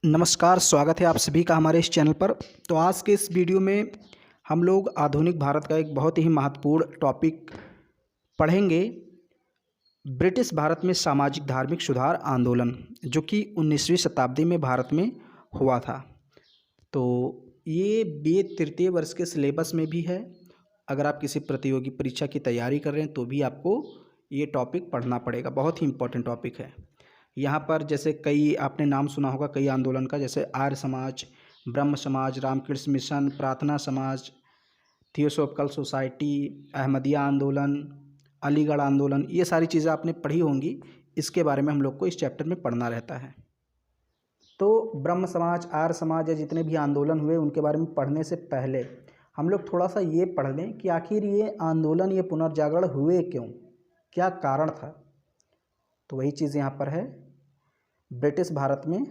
नमस्कार, स्वागत है आप सभी का हमारे इस चैनल पर। तो आज के इस वीडियो में हम लोग आधुनिक भारत का एक बहुत ही महत्वपूर्ण टॉपिक पढ़ेंगे। ब्रिटिश भारत में सामाजिक धार्मिक सुधार आंदोलन, जो कि 19वीं शताब्दी में भारत में हुआ था। तो ये बी.ए. तृतीय वर्ष के सिलेबस में भी है। अगर आप किसी प्रतियोगी परीक्षा की तैयारी कर रहे हैं तो भी आपको ये टॉपिक पढ़ना पड़ेगा, बहुत ही इम्पोर्टेंट टॉपिक है। यहाँ पर जैसे कई आपने नाम सुना होगा कई आंदोलन का, जैसे आर्य समाज, ब्रह्म समाज, रामकृष्ण मिशन, प्रार्थना समाज, थियोसॉफिकल सोसाइटी, अहमदिया आंदोलन, अलीगढ़ आंदोलन, ये सारी चीज़ें आपने पढ़ी होंगी। इसके बारे में हम लोग को इस चैप्टर में पढ़ना रहता है। तो ब्रह्म समाज, आर्य समाज या जितने भी आंदोलन हुए उनके बारे में पढ़ने से पहले हम लोग थोड़ा सा ये पढ़ लें कि आखिर ये आंदोलन, ये पुनर्जागरण हुए क्यों, क्या कारण था। तो वही चीज़ यहाँ पर है, ब्रिटिश भारत में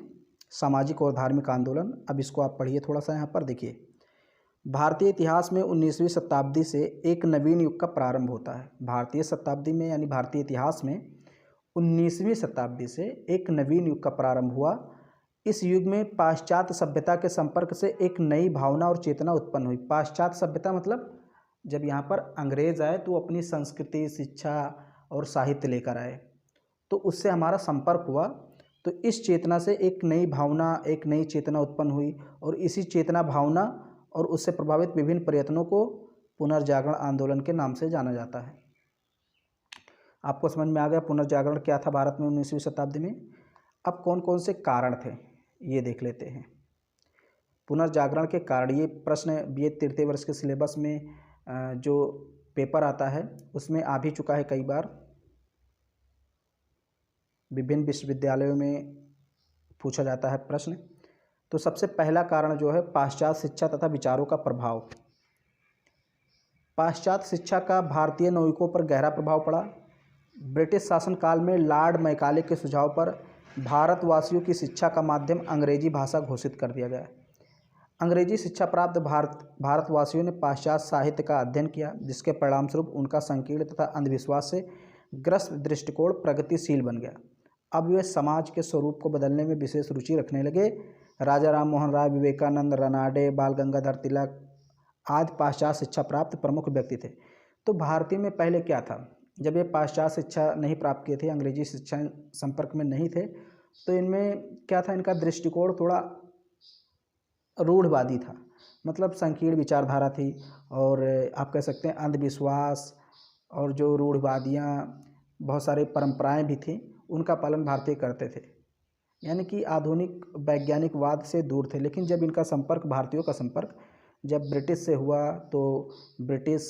सामाजिक और धार्मिक आंदोलन। अब इसको आप पढ़िए थोड़ा सा। यहाँ पर देखिए, भारतीय इतिहास में 19वीं शताब्दी से एक नवीन युग का प्रारंभ होता है। भारतीय शताब्दी में यानी भारतीय इतिहास में 19वीं शताब्दी से एक नवीन युग का प्रारंभ हुआ। इस युग में पाश्चात्य सभ्यता के संपर्क से एक नई भावना और चेतना उत्पन्न हुई। पाश्चात्य सभ्यता मतलब जब यहाँ पर अंग्रेज आए तो अपनी संस्कृति, शिक्षा और साहित्य लेकर आए, तो उससे हमारा संपर्क हुआ। तो इस चेतना से एक नई भावना, एक नई चेतना उत्पन्न हुई और इसी चेतना, भावना और उससे प्रभावित विभिन्न प्रयत्नों को पुनर्जागरण आंदोलन के नाम से जाना जाता है। आपको समझ में आ गया पुनर्जागरण क्या था भारत में 19वीं शताब्दी में। अब कौन कौन से कारण थे ये देख लेते हैं। पुनर्जागरण के कारण, ये प्रश्न बी.ए. तृतीय वर्ष के सिलेबस में जो पेपर आता है उसमें आ भी चुका है कई बार। विभिन्न विश्वविद्यालयों में पूछा जाता है प्रश्न। तो सबसे पहला कारण जो है, पाश्चात्य शिक्षा तथा विचारों का प्रभाव। पाश्चात्य शिक्षा का भारतीय नागरिकों पर गहरा प्रभाव पड़ा। ब्रिटिश शासनकाल में लॉर्ड मैकाले के सुझाव पर भारतवासियों की शिक्षा का माध्यम अंग्रेजी भाषा घोषित कर दिया गया। अंग्रेजी शिक्षा प्राप्त भारतवासियों ने पाश्चात्य साहित्य का अध्ययन किया, जिसके परिणामस्वरूप उनका संकीर्ण तथा अंधविश्वास से ग्रस्त दृष्टिकोण प्रगतिशील बन गया। अब वे समाज के स्वरूप को बदलने में विशेष रुचि रखने लगे। राजा राम मोहन राय, विवेकानंद, रनाडे, बाल गंगाधर तिलक आदि पाश्चात्य शिक्षा प्राप्त प्रमुख व्यक्ति थे। तो भारतीय में पहले क्या था, जब ये पाश्चात्य शिक्षा नहीं प्राप्त किए थे, अंग्रेजी शिक्षा संपर्क में नहीं थे, तो इनमें क्या था, इनका दृष्टिकोण थोड़ा रूढ़वादी था। मतलब संकीर्ण विचारधारा थी और आप कह सकते हैं अंधविश्वास और जो रूढ़वादियाँ, बहुत सारे परंपराएं भी थी, उनका पालन भारतीय करते थे। यानी कि आधुनिक वैज्ञानिकवाद से दूर थे। लेकिन जब इनका संपर्क, भारतीयों का संपर्क जब ब्रिटिश से हुआ, तो ब्रिटिश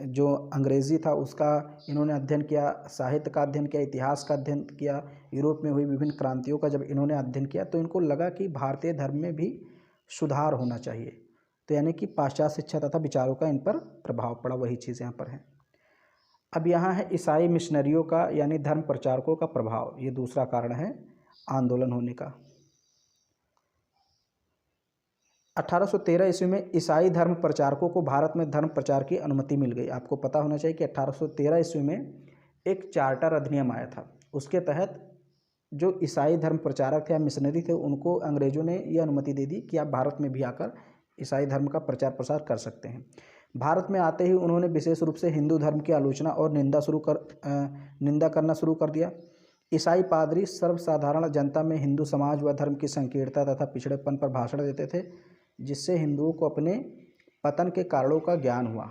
जो अंग्रेज़ी था उसका इन्होंने अध्ययन किया, साहित्य का अध्ययन किया, इतिहास का अध्ययन किया, यूरोप में हुई विभिन्न क्रांतियों का जब इन्होंने अध्ययन किया, तो इनको लगा कि भारतीय धर्म में भी सुधार होना चाहिए। तो यानी कि पाश्चात्य शिक्षा तथा विचारों का इन पर प्रभाव पड़ा, वही चीज़ यहाँ पर है। अब यहाँ है ईसाई मिशनरियों का यानी धर्म प्रचारकों का प्रभाव। ये दूसरा कारण है आंदोलन होने का। 1813 ईस्वी में ईसाई धर्म प्रचारकों को भारत में धर्म प्रचार की अनुमति मिल गई। आपको पता होना चाहिए कि 1813 ईस्वी में एक चार्टर अधिनियम आया था। उसके तहत जो ईसाई धर्म प्रचारक थे या मिशनरी थे, उनको अंग्रेज़ों ने ये अनुमति दे दी कि आप भारत में भी आकर ईसाई धर्म का प्रचार प्रसार कर सकते हैं। भारत में आते ही उन्होंने विशेष रूप से हिंदू धर्म की आलोचना और निंदा करना शुरू कर दिया। ईसाई पादरी सर्वसाधारण जनता में हिंदू समाज व धर्म की संकीर्णता तथा पिछड़ेपन पर भाषण देते थे, जिससे हिंदुओं को अपने पतन के कारणों का ज्ञान हुआ।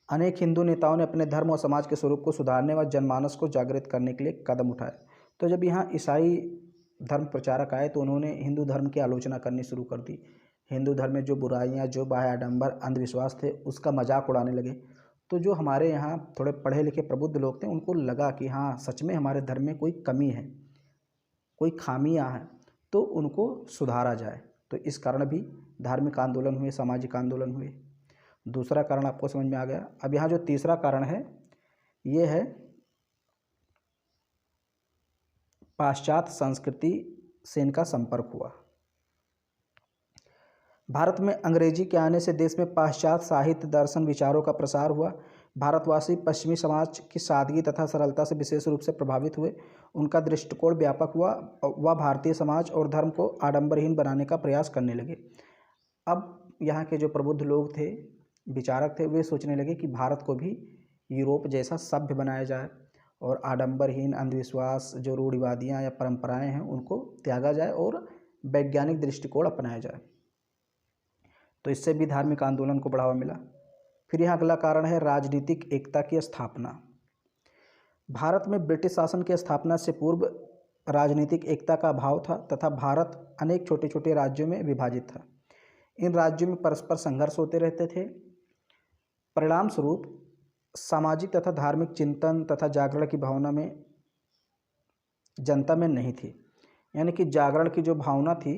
अनेक हिंदू नेताओं ने अपने धर्म और समाज के स्वरूप को सुधारने व जनमानस को जागृत करने के लिए कदम उठाए। तो जब यहाँ ईसाई धर्म प्रचारक आए तो उन्होंने हिंदू धर्म की आलोचना करनी शुरू कर दी। हिंदू धर्म में जो बुराइयाँ, जो बाह्य आडंबर, अंधविश्वास थे, उसका मजाक उड़ाने लगे। तो जो हमारे यहाँ थोड़े पढ़े लिखे प्रबुद्ध लोग थे, उनको लगा कि हाँ, सच में हमारे धर्म में कोई कमी है, कोई खामियाँ हैं, तो उनको सुधारा जाए। तो इस कारण भी धार्मिक आंदोलन हुए, सामाजिक आंदोलन हुए। दूसरा कारण आपको समझ में आ गया। अब यहाँ जो तीसरा कारण है, ये है पाश्चात्य संस्कृति से इनका संपर्क हुआ। भारत में अंग्रेजी के आने से देश में पाश्चात्य साहित्य, दर्शन, विचारों का प्रसार हुआ। भारतवासी पश्चिमी समाज की सादगी तथा सरलता से विशेष रूप से प्रभावित हुए। उनका दृष्टिकोण व्यापक हुआ। वह भारतीय समाज और धर्म को आडंबरहीन बनाने का प्रयास करने लगे। अब यहाँ के जो प्रबुद्ध लोग थे, विचारक थे, वे सोचने लगे कि भारत को भी यूरोप जैसा सभ्य बनाया जाए और आडंबरहीन, अंधविश्वास, जो रूढ़िवादियाँ या परंपराएं हैं उनको त्यागा जाए और वैज्ञानिक दृष्टिकोण अपनाया जाए। तो इससे भी धार्मिक आंदोलन को बढ़ावा मिला। फिर यहाँ अगला कारण है राजनीतिक एकता की स्थापना। भारत में ब्रिटिश शासन की स्थापना से पूर्व राजनीतिक एकता का अभाव था तथा भारत अनेक छोटे छोटे राज्यों में विभाजित था। इन राज्यों में परस्पर संघर्ष होते रहते थे। परिणाम स्वरूप सामाजिक तथा धार्मिक चिंतन तथा जागरण की भावना में जनता में नहीं थी। यानी कि जागरण की जो भावना थी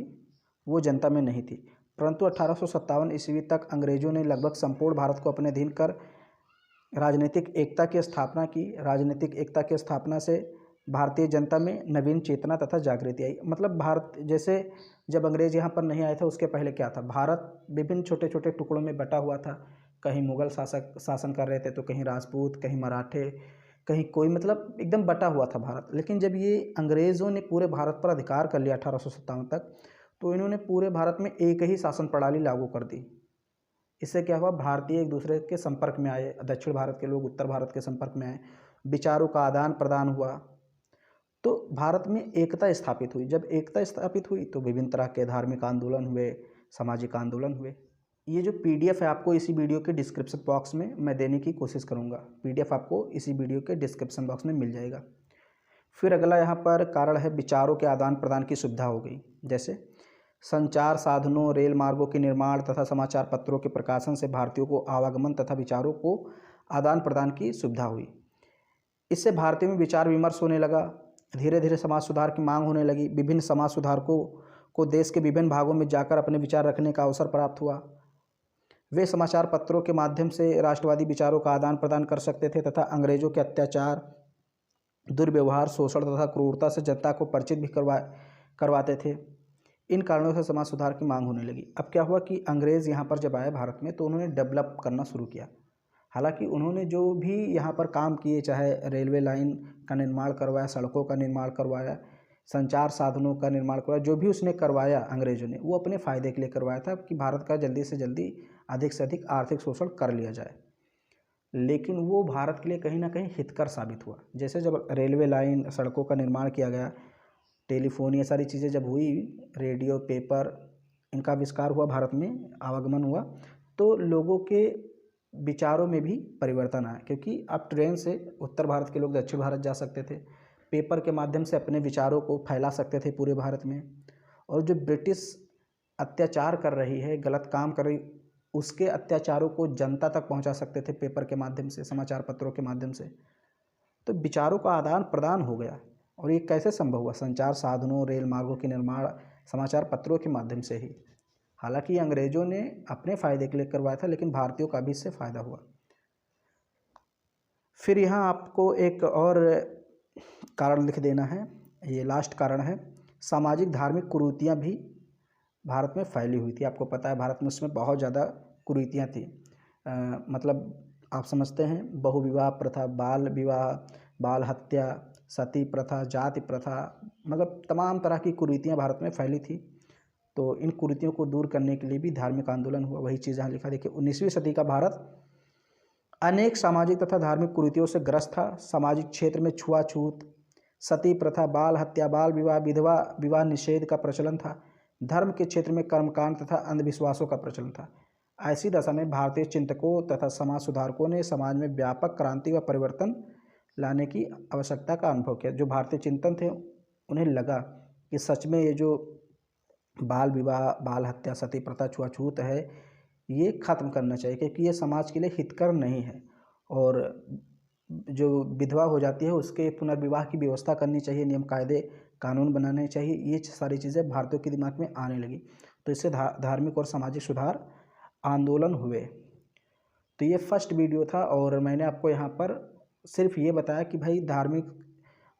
वो जनता में नहीं थी। परंतु 1857 ईस्वी तक अंग्रेजों ने लगभग संपूर्ण भारत को अपने अधीन कर राजनीतिक एकता की स्थापना की। राजनीतिक एकता की स्थापना से भारतीय जनता में नवीन चेतना तथा जागृति आई। मतलब भारत जैसे जब अंग्रेज यहाँ पर नहीं आए थे उसके पहले क्या था, भारत विभिन्न छोटे छोटे टुकड़ों में बटा हुआ था। कहीं मुगल शासन कर रहे थे तो कहीं राजपूत, कहीं मराठे, कहीं कोई, मतलब एकदम बटा हुआ था भारत। लेकिन जब ये अंग्रेज़ों ने पूरे भारत पर अधिकार कर लिया 1857 तक, तो इन्होंने पूरे भारत में एक ही शासन प्रणाली लागू कर दी। इससे क्या हुआ, भारतीय एक दूसरे के संपर्क में आए, दक्षिण भारत के लोग उत्तर भारत के संपर्क में आए, विचारों का आदान प्रदान हुआ, तो भारत में एकता स्थापित हुई। जब एकता स्थापित हुई तो विभिन्न तरह के धार्मिक आंदोलन हुए, सामाजिक आंदोलन हुए। ये जो PDF है आपको इसी वीडियो के डिस्क्रिप्शन बॉक्स में मैं देने की कोशिश करूँगा। PDF आपको इसी वीडियो के डिस्क्रिप्शन बॉक्स में मिल जाएगा। फिर अगला यहाँ पर कारण है विचारों के आदान प्रदान की सुविधा हो गई। जैसे संचार साधनों, रेल मार्गों के निर्माण तथा समाचार पत्रों के प्रकाशन से भारतीयों को आवागमन तथा विचारों को आदान प्रदान की सुविधा हुई। इससे भारतीयों में विचार विमर्श होने लगा। धीरे धीरे समाज सुधार की मांग होने लगी। विभिन्न समाज सुधारकों को देश के विभिन्न भागों में जाकर अपने विचार रखने का अवसर प्राप्त हुआ। वे समाचार पत्रों के माध्यम से राष्ट्रवादी विचारों का आदान प्रदान कर सकते थे तथा अंग्रेजों के अत्याचार, दुर्व्यवहार, शोषण तथा क्रूरता से जनता को परिचित भी करवाते थे। इन कारणों से समाज सुधार की मांग होने लगी। अब क्या हुआ कि अंग्रेज़ यहाँ पर जब आए भारत में तो उन्होंने डेवलप करना शुरू किया। हालांकि उन्होंने जो भी यहाँ पर काम किए, चाहे रेलवे लाइन का निर्माण करवाया, सड़कों का निर्माण करवाया, संचार साधनों का निर्माण करवाया, जो भी उसने करवाया अंग्रेज़ों ने, वो अपने फ़ायदे के लिए करवाया था कि भारत का जल्दी से जल्दी अधिक से अधिक आर्थिक शोषण कर लिया जाए। लेकिन वो भारत के लिए कहीं ना कहीं हितकर साबित हुआ। जैसे जब रेलवे लाइन, सड़कों का निर्माण किया गया, टेलीफोन, ये सारी चीज़ें जब हुई, रेडियो, पेपर, इनका आविष्कार हुआ, भारत में आवागमन हुआ, तो लोगों के विचारों में भी परिवर्तन आया। क्योंकि अब ट्रेन से उत्तर भारत के लोग दक्षिण भारत जा सकते थे, पेपर के माध्यम से अपने विचारों को फैला सकते थे पूरे भारत में। और जो ब्रिटिश अत्याचार कर रही है, गलत काम कर रही, उसके अत्याचारों को जनता तक पहुंचा सकते थे पेपर के माध्यम से, समाचार पत्रों के माध्यम से। तो विचारों का आदान प्रदान हो गया। और ये कैसे संभव हुआ? संचार साधनों, रेल मार्गों के निर्माण, समाचार पत्रों के माध्यम से ही। हालांकि अंग्रेजों ने अपने फ़ायदे के लिए करवाया था, लेकिन भारतीयों का भी इससे फ़ायदा हुआ। फिर यहाँ आपको एक और कारण लिख देना है, ये लास्ट कारण है, सामाजिक धार्मिक कुरीतियाँ भी भारत में फैली हुई थी। आपको पता है भारत में उसमें बहुत ज़्यादा कुरीतियाँ थी। मतलब आप समझते हैं, बहुविवाह प्रथा, बाल विवाह, बाल हत्या, सती प्रथा, जाति प्रथा, मतलब तमाम तरह की कुरीतियाँ भारत में फैली थी। तो इन कुरीतियों को दूर करने के लिए भी धार्मिक आंदोलन हुआ। वही चीज़ यहाँ लिखा, देखिए 19वीं सदी का भारत अनेक सामाजिक तथा धार्मिक कुरीतियों से ग्रस्त था। सामाजिक क्षेत्र में छुआछूत, सती प्रथा, बाल हत्या, बाल विवाह, विधवा विवाह निषेध का प्रचलन था। धर्म के क्षेत्र में कर्मकांड तथा अंधविश्वासों का प्रचलन था। ऐसी दशा में भारतीय चिंतकों तथा समाज सुधारकों ने समाज में व्यापक क्रांति व परिवर्तन लाने की आवश्यकता का अनुभव किया। जो भारतीय चिंतन थे उन्हें लगा कि सच में ये जो बाल विवाह, बाल हत्या, सती प्रथा, छुआछूत है, ये ख़त्म करना चाहिए, क्योंकि ये समाज के लिए हितकर नहीं है। और जो विधवा हो जाती है उसके पुनर्विवाह की व्यवस्था करनी चाहिए, नियम कायदे कानून बनाने चाहिए। ये सारी चीज़ें भारतीयों के दिमाग में आने लगी। तो इससे धार्मिक और सामाजिक सुधार आंदोलन हुए। तो ये फर्स्ट वीडियो था और मैंने आपको यहाँ पर सिर्फ ये बताया कि भाई धार्मिक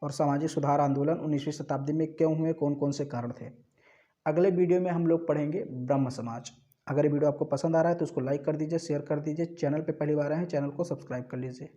और सामाजिक सुधार आंदोलन 19वीं शताब्दी में क्यों हुए, कौन कौन से कारण थे। अगले वीडियो में हम लोग पढ़ेंगे ब्रह्म समाज। अगर ये वीडियो आपको पसंद आ रहा है तो उसको लाइक कर दीजिए, शेयर कर दीजिए। चैनल पे पहली बार आए हैं, चैनल को सब्सक्राइब कर लीजिए।